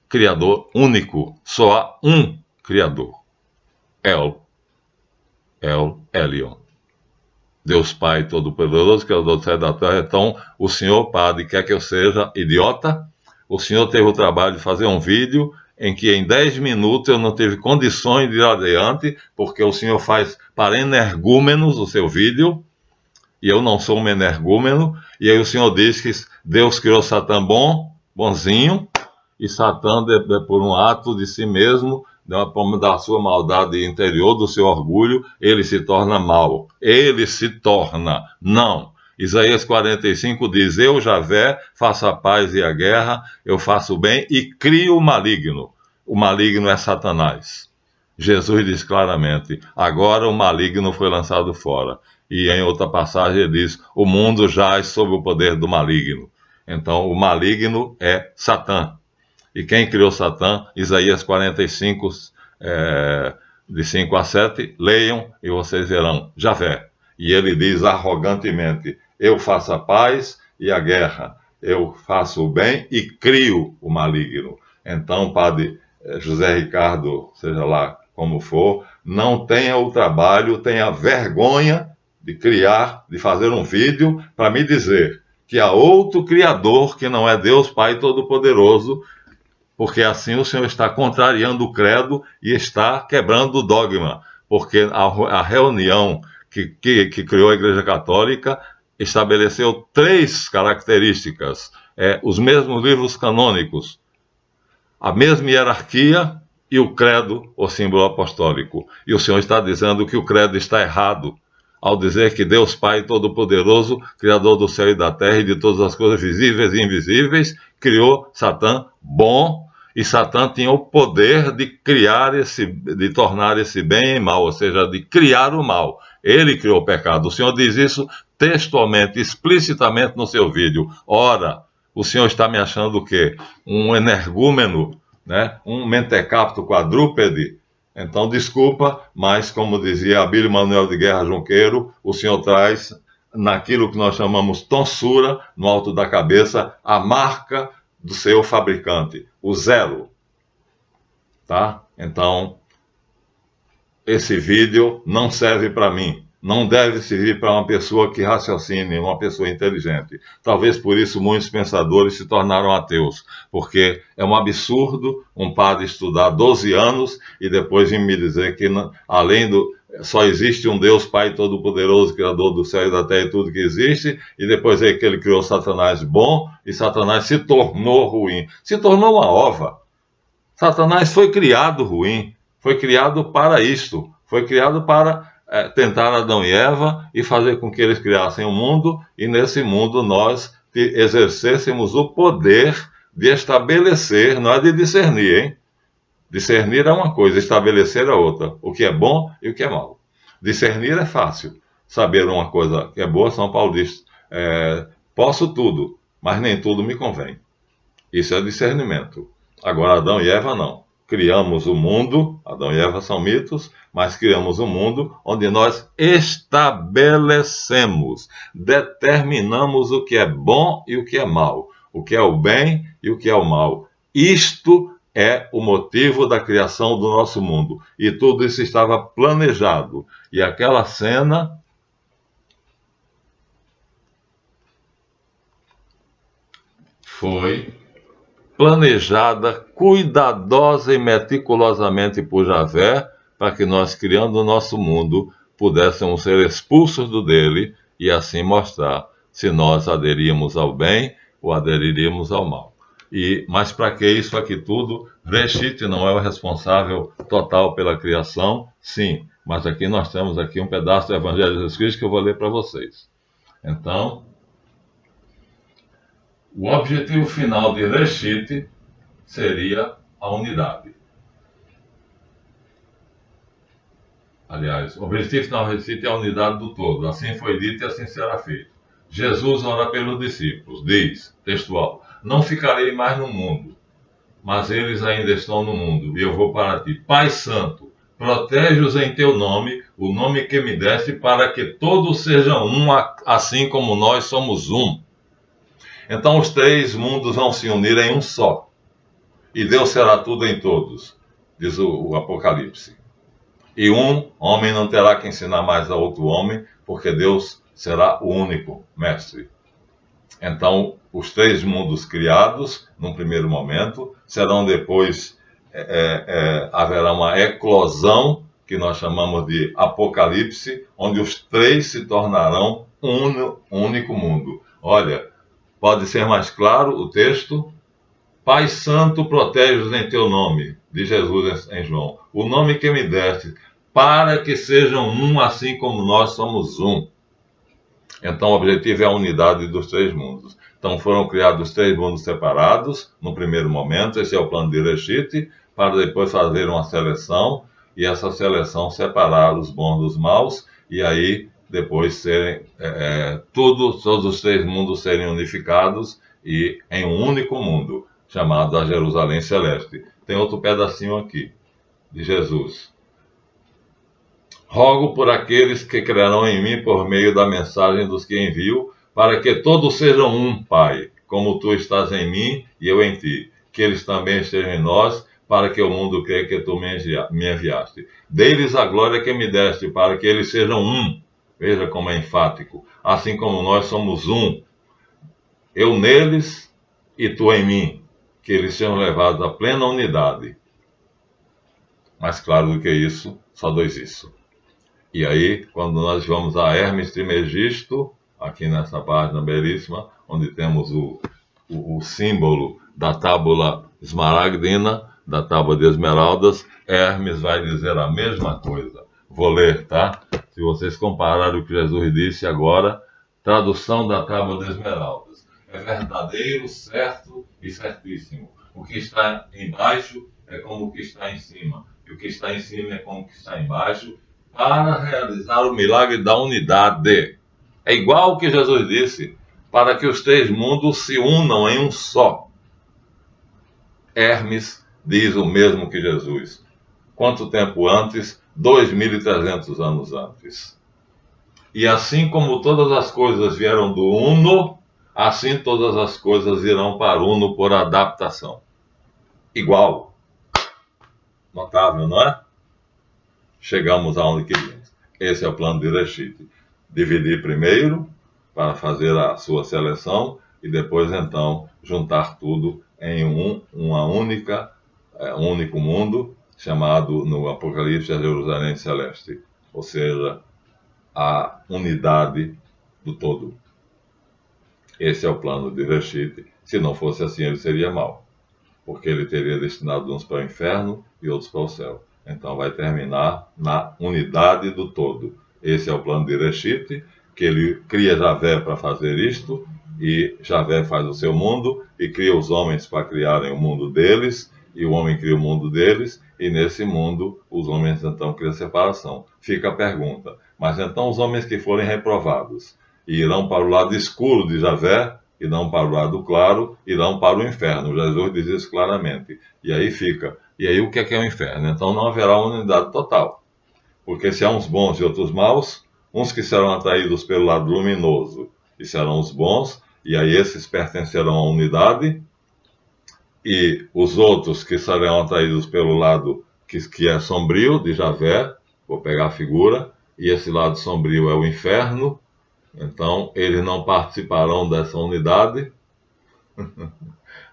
criador único. Só há um criador. El Elyon. Deus Pai Todo-Poderoso, Criador do céu e da terra. Então, o senhor padre quer que eu seja idiota? O senhor teve o trabalho de fazer um vídeo em que em 10 minutos eu não tive condições de ir adiante, porque o senhor faz para energúmenos o seu vídeo, e eu não sou um energúmeno, e aí o senhor diz que Deus criou Satã bonzinho, e Satã, por um ato de si mesmo, da sua maldade interior, do seu orgulho, ele se torna mal. Ele se torna, não. Isaías 45 diz, eu, Javé, faço a paz e a guerra, eu faço o bem e crio o maligno. O maligno é Satanás. Jesus diz claramente, agora o maligno foi lançado fora. E em outra passagem ele diz, o mundo jaz sob o poder do maligno. Então o maligno é Satã. E quem criou Satã? Isaías 45, de 5 a 7, leiam e vocês verão, Javé. E ele diz arrogantemente, eu faço a paz e a guerra, eu faço o bem e crio o maligno. Então, padre José Ricardo, seja lá como for, não tenha o trabalho, tenha vergonha de criar, de fazer um vídeo para me dizer que há outro Criador que não é Deus Pai Todo-Poderoso, porque assim o Senhor está contrariando o credo e está quebrando o dogma, porque a reunião que criou a Igreja Católica estabeleceu 3 características, os mesmos livros canônicos, a mesma hierarquia e o credo, o símbolo apostólico. E o Senhor está dizendo que o credo está errado, ao dizer que Deus Pai Todo-Poderoso, Criador do céu e da terra e de todas as coisas visíveis e invisíveis, criou Satã bom, e Satã tinha o poder de de tornar esse bem em mal, ou seja, de criar o mal. Ele criou o pecado. O Senhor diz isso textualmente, explicitamente no seu vídeo. Ora, o Senhor está me achando o quê? Um energúmeno, né? Um mentecapto quadrúpede? Então, desculpa, mas como dizia Abílio Manuel de Guerra Junqueiro, o Senhor traz naquilo que nós chamamos tonsura, no alto da cabeça, a marca do seu fabricante, o 0. Tá? Então, esse vídeo não serve para mim. Não deve servir para uma pessoa que raciocine, uma pessoa inteligente. Talvez por isso muitos pensadores se tornaram ateus, porque é um absurdo um padre estudar 12 anos e depois vir me dizer que, além do... só existe um Deus Pai Todo-Poderoso, Criador do céu e da terra e tudo que existe, e depois é que ele criou Satanás bom, e Satanás se tornou ruim. Se tornou uma ova. Satanás foi criado ruim, foi criado para isto, foi criado para tentar Adão e Eva e fazer com que eles criassem um mundo, e nesse mundo nós exercêssemos o poder de estabelecer, não é de discernir, hein? Discernir é uma coisa, estabelecer é outra, o que é bom e o que é mal. Discernir é fácil, saber uma coisa que é boa. São Paulo diz, posso tudo, mas nem tudo me convém. Isso é discernimento. Agora, Adão e Eva não. Criamos o mundo, Adão e Eva são mitos, mas criamos um mundo onde nós estabelecemos, determinamos o que é bom e o que é mal, o que é o bem e o que é o mal. Isto é o motivo da criação do nosso mundo. E tudo isso estava planejado. E aquela cena foi planejada cuidadosa e meticulosamente por Javé, para que nós, criando o nosso mundo, pudéssemos ser expulsos do dele e assim mostrar se nós aderíamos ao bem ou aderiríamos ao mal. Mas para que isso aqui tudo? Reshit não é o responsável total pela criação, sim, mas aqui nós temos aqui um pedaço do Evangelho de Jesus Cristo que eu vou ler para vocês. Então, o objetivo final de Reshit seria a unidade. Aliás, o objetivo final de Reshit é a unidade do todo. Assim foi dito e assim será feito. Jesus ora pelos discípulos, diz, textual, não ficarei mais no mundo, mas eles ainda estão no mundo, e eu vou para ti. Pai Santo, protege-os em teu nome, o nome que me deste, para que todos sejam um, assim como nós somos um. Então os 3 mundos vão se unir em um só. E Deus será tudo em todos, diz o Apocalipse. E um homem não terá que ensinar mais a outro homem, porque Deus será o único mestre. Então, os 3 mundos criados, num primeiro momento, serão depois, haverá uma eclosão, que nós chamamos de Apocalipse, onde os 3 se tornarão um único mundo. Olha, pode ser mais claro o texto? Pai Santo, protege-os em teu nome, diz Jesus em João. O nome que me deste, para que sejam um, assim como nós somos um. Então, o objetivo é a unidade dos 3 mundos. Então, foram criados 3 mundos separados, no primeiro momento, esse é o plano de Reshit, para depois fazer uma seleção, e essa seleção separar os bons dos maus, e aí depois serem, todos os 3 mundos serem unificados, e em um único mundo, chamado a Jerusalém Celeste. Tem outro pedacinho aqui, de Jesus. Rogo por aqueles que crerão em mim por meio da mensagem dos que envio, para que todos sejam um, Pai, como tu estás em mim e eu em ti, que eles também estejam em nós, para que o mundo creia que tu me enviaste. Dei-lhes a glória que me deste, para que eles sejam um. Veja como é enfático. Assim como nós somos um, eu neles e tu em mim, que eles sejam levados à plena unidade. Mais claro do que isso, só dois isso. E aí, quando nós vamos a Hermes Trismegisto, aqui nessa página belíssima, onde temos o símbolo da tábula esmaragdina, da tábua de esmeraldas, Hermes vai dizer a mesma coisa. Vou ler, tá? Se vocês compararem o que Jesus disse agora, tradução da tábua de esmeraldas. É verdadeiro, certo e certíssimo. O que está embaixo é como o que está em cima, e o que está em cima é como o que está embaixo, para realizar o milagre da unidade. É igual o que Jesus disse, para que os três mundos se unam em um só. Hermes diz o mesmo que Jesus. Quanto tempo antes? 2.300 anos antes. E assim como todas as coisas vieram do Uno, assim todas as coisas irão para o Uno por adaptação. Igual. Notável, não é? Chegamos aonde queríamos. Esse é o plano de Reshit. Dividir primeiro, para fazer a sua seleção, e depois, então, juntar tudo em um único mundo, chamado no Apocalipse a Jerusalém Celeste. Ou seja, a unidade do todo. Esse é o plano de Reshit. Se não fosse assim, ele seria mau, porque ele teria destinado uns para o inferno e outros para o céu. Então vai terminar na unidade do todo. Esse é o plano de Reshit, que ele cria Javé para fazer isto, e Javé faz o seu mundo, e cria os homens para criarem o mundo deles, e o homem cria o mundo deles, e nesse mundo os homens então criam separação. Fica a pergunta, mas então os homens que forem reprovados irão para o lado escuro de Javé, e não para o lado claro, irão para o inferno. Jesus diz isso claramente. E aí fica. E aí o que é o inferno? Então não haverá unidade total. Porque se há uns bons e outros maus, uns que serão atraídos pelo lado luminoso e serão os bons, e aí esses pertencerão à unidade, e os outros que serão atraídos pelo lado que é sombrio, de Javé, vou pegar a figura, e esse lado sombrio é o inferno, então eles não participarão dessa unidade.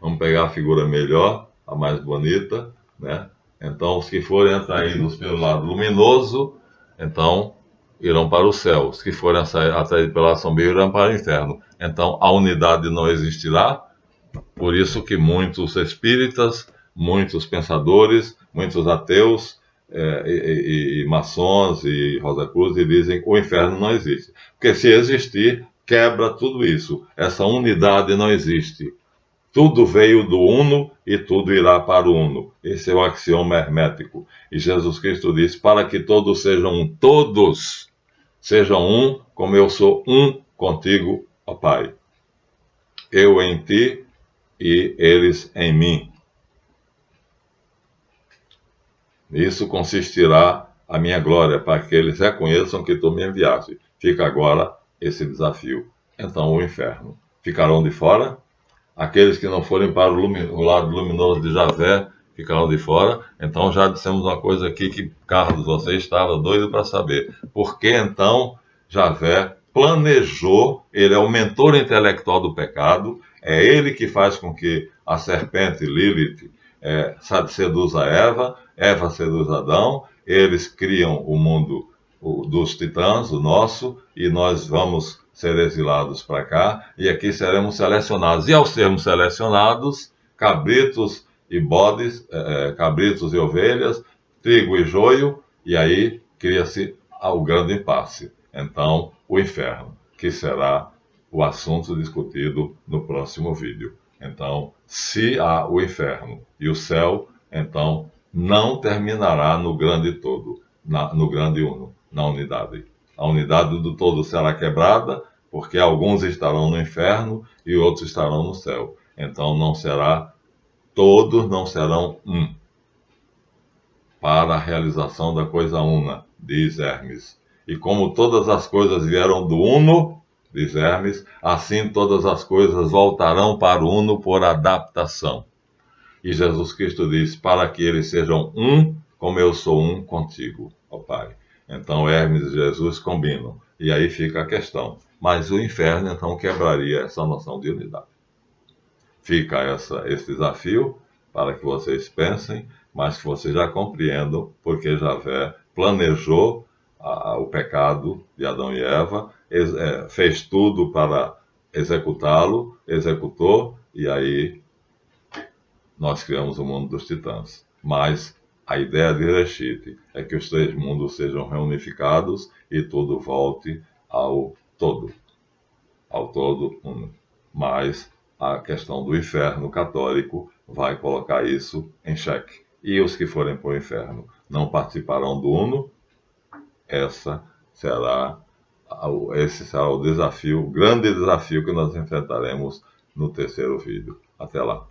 Vamos pegar a figura melhor, a mais bonita, né? Então, os que forem atraídos pelo lado luminoso, então irão para o céu. Os que forem atraídos pela lado sombrio irão para o inferno. Então, a unidade não existirá. Por isso que muitos espíritas, muitos pensadores, muitos ateus e maçons e Rosa Cruz dizem que o inferno não existe. Porque se existir, quebra tudo isso. Essa unidade não existe. Tudo veio do Uno e tudo irá para o Uno. Esse é o axioma hermético. E Jesus Cristo diz, para que todos sejam um, como eu sou um contigo, ó Pai. Eu em ti e eles em mim. Nisso consistirá a minha glória, para que eles reconheçam que tu me enviaste. Fica agora esse desafio. Então o inferno. Ficarão de fora? Aqueles que não forem para o lado luminoso de Javé ficarão de fora. Então já dissemos uma coisa aqui que Carlos, você estava doido para saber. Por que então Javé planejou, ele é o mentor intelectual do pecado, é ele que faz com que a serpente Lilith seduza Eva, Eva seduz Adão, eles criam o mundo dos titãs, o nosso, e nós vamos ser exilados para cá, e aqui seremos selecionados. E ao sermos selecionados, cabritos e bodes, cabritos e ovelhas, trigo e joio, e aí cria-se o grande impasse. Então, o inferno, que será o assunto discutido no próximo vídeo. Então, se há o inferno e o céu, então não terminará no grande todo, no grande uno, na unidade. A unidade do todo será quebrada, porque alguns estarão no inferno e outros estarão no céu. Então todos não serão um. Para a realização da coisa una, diz Hermes. E como todas as coisas vieram do Uno, diz Hermes, assim todas as coisas voltarão para o Uno por adaptação. E Jesus Cristo diz: para que eles sejam um, como eu sou um contigo, ó Pai. Então Hermes e Jesus combinam. E aí fica a questão. Mas o inferno então quebraria essa noção de unidade. Fica esse desafio para que vocês pensem, mas que vocês já compreendam, porque Javé planejou o pecado de Adão e Eva, fez tudo para executá-lo, executou, e aí nós criamos o mundo dos titãs. Mas a ideia de Reshit é que os três mundos sejam reunificados e tudo volte ao todo uno. Mas a questão do inferno católico vai colocar isso em xeque. E os que forem para o inferno não participarão do uno, esse será o desafio, o grande desafio que nós enfrentaremos no terceiro vídeo. Até lá.